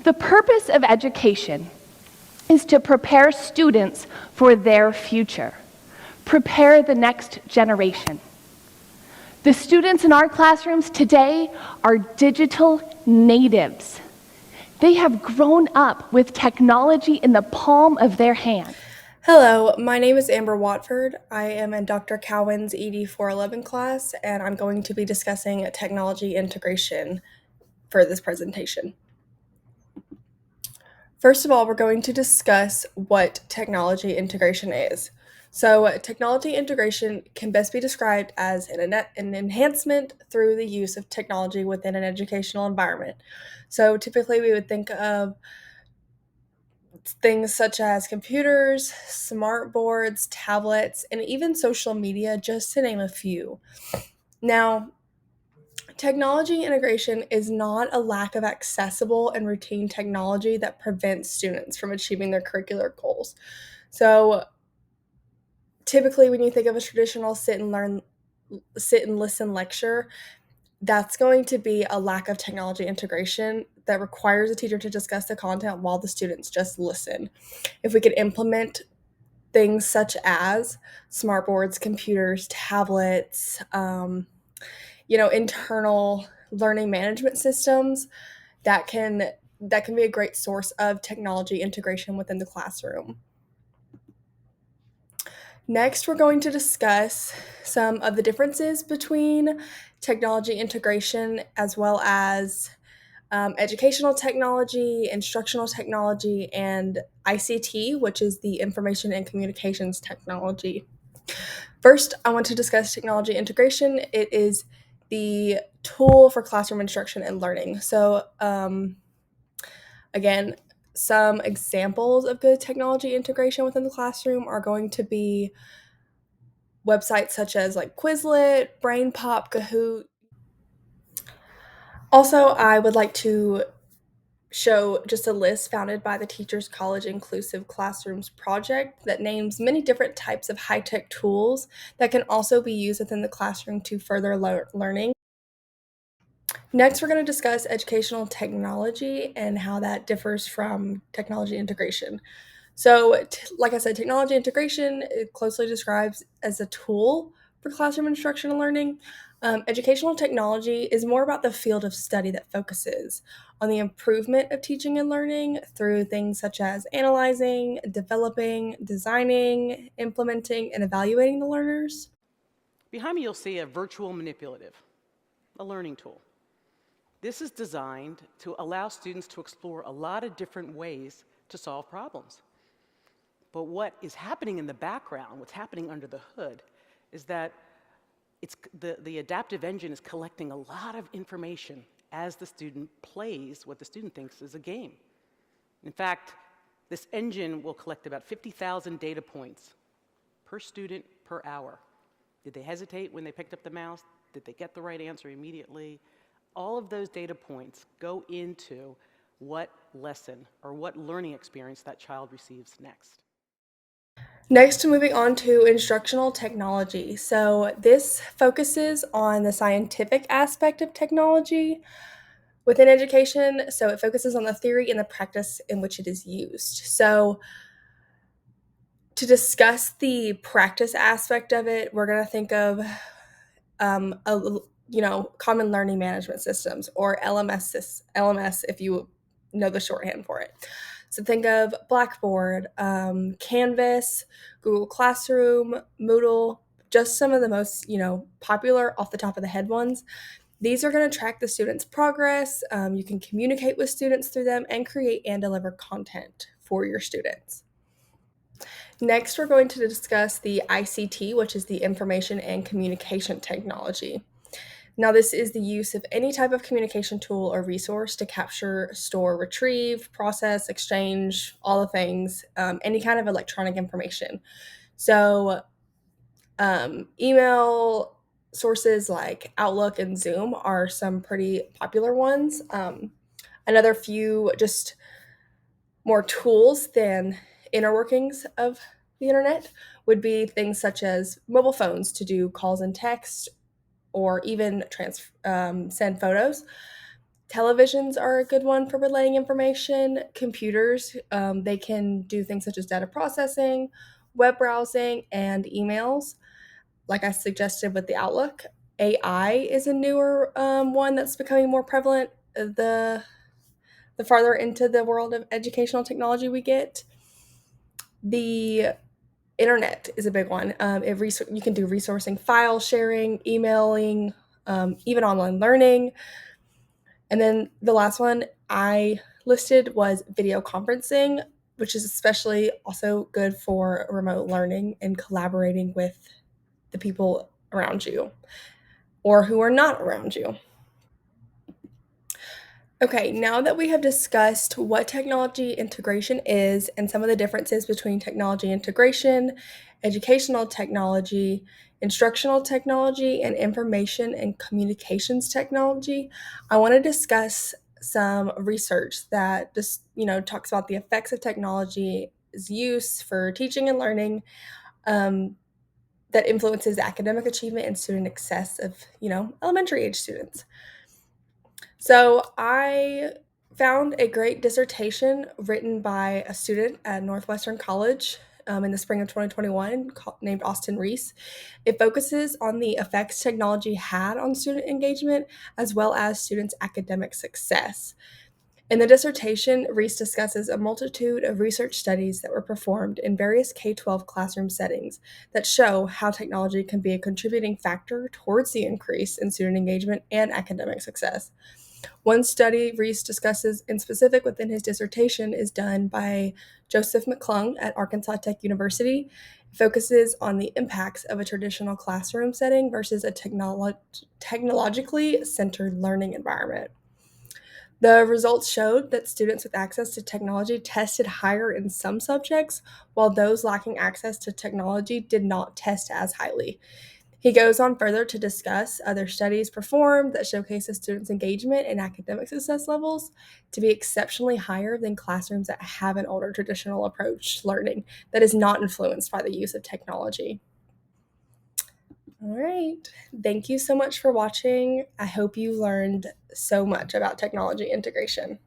The purpose of education is to prepare students for their future, prepare the next generation. The students in our classrooms today are digital natives. They have grown up with technology in the palm of their hand. Hello, my name is Amber Watford. I am in Dr. Cowan's ED 411 class, and I'm going to be discussing technology integration for this presentation. First of all, we're going to discuss what technology integration is. So, technology integration can best be described as an enhancement through the use of technology within an educational environment. So, typically, we would think of things such as computers, smart boards, tablets, and even social media, just to name a few. Now, technology integration is not a lack of accessible and routine technology that prevents students from achieving their curricular goals. So, typically, when you think of a traditional sit and listen lecture, that's going to be a lack of technology integration that requires a teacher to discuss the content while the students just listen. If we could implement things such as smart boards, computers, tablets, internal learning management systems, that can be a great source of technology integration within the classroom. Next, we're going to discuss some of the differences between technology integration as well as educational technology, instructional technology, and ICT, which is the information and communications technology. First, I want to discuss technology integration. It is the tool for classroom instruction and learning. So, again, some examples of good technology integration within the classroom are going to be websites such as like Quizlet, BrainPop, Kahoot. Also, I would like to show just a list founded by the Teachers College Inclusive Classrooms project that names many different types of high-tech tools that can also be used within the classroom to further learning. Next, we're going to discuss educational technology and how that differs from technology integration. So, like I said, technology integration it closely describes as a tool for classroom instruction and learning. Educational technology is more about the field of study that focuses on the improvement of teaching and learning through things such as analyzing, developing, designing, implementing, and evaluating the learners. Behind me, you'll see a virtual manipulative, a learning tool. This is designed to allow students to explore a lot of different ways to solve problems. But what is happening in the background, what's happening under the hood, is that the adaptive engine is collecting a lot of information as the student plays what the student thinks is a game. In fact, this engine will collect about 50,000 data points per student per hour. Did they hesitate when they picked up the mouse? Did they get the right answer immediately? All of those data points go into what lesson or what learning experience that child receives next. Next, moving on to instructional technology. So, this focuses on the scientific aspect of technology within education. So, it focuses on the theory and the practice in which it is used. So, to discuss the practice aspect of it, we're going to think of common learning management systems or LMS if you know the shorthand for it. So think of Blackboard, Canvas, Google Classroom, Moodle, just some of the most, popular off the top of the head ones. These are going to track the students' progress. You can communicate with students through them and create and deliver content for your students. Next, we're going to discuss the ICT, which is the information and communication technology. Now, this is the use of any type of communication tool or resource to capture, store, retrieve, process, exchange, all the things, any kind of electronic information. So, email sources like Outlook and Zoom are some pretty popular ones. Another few just more tools than inner workings of the internet would be things such as mobile phones to do calls and text or even send photos. Televisions are a good one for relaying information. Computers, they can do things such as data processing, web browsing, and emails, like I suggested with the Outlook. AI is a newer one that's becoming more prevalent. The farther into the world of educational technology we get, the internet is a big one. You can do resourcing, file sharing, emailing, even online learning. And then the last one I listed was video conferencing, which is especially also good for remote learning and collaborating with the people around you or who are not around you. Okay, now that we have discussed what technology integration is and some of the differences between technology integration, educational technology, instructional technology, and information and communications technology, I want to discuss some research that just, talks about the effects of technology's use for teaching and learning, that influences academic achievement and student success of, elementary age students. So I found a great dissertation written by a student at Northwestern College in the spring of 2021 named Austin Reese. It focuses on the effects technology had on student engagement as well as students' academic success. In the dissertation, Reese discusses a multitude of research studies that were performed in various K-12 classroom settings that show how technology can be a contributing factor towards the increase in student engagement and academic success. One study Reese discusses in specific within his dissertation is done by Joseph McClung at Arkansas Tech University. It focuses on the impacts of a traditional classroom setting versus a technologically centered learning environment. The results showed that students with access to technology tested higher in some subjects, while those lacking access to technology did not test as highly. He goes on further to discuss other studies performed that showcase the students' engagement and academic success levels to be exceptionally higher than classrooms that have an older traditional approach to learning that is not influenced by the use of technology. All right. Thank you so much for watching. I hope you learned so much about technology integration.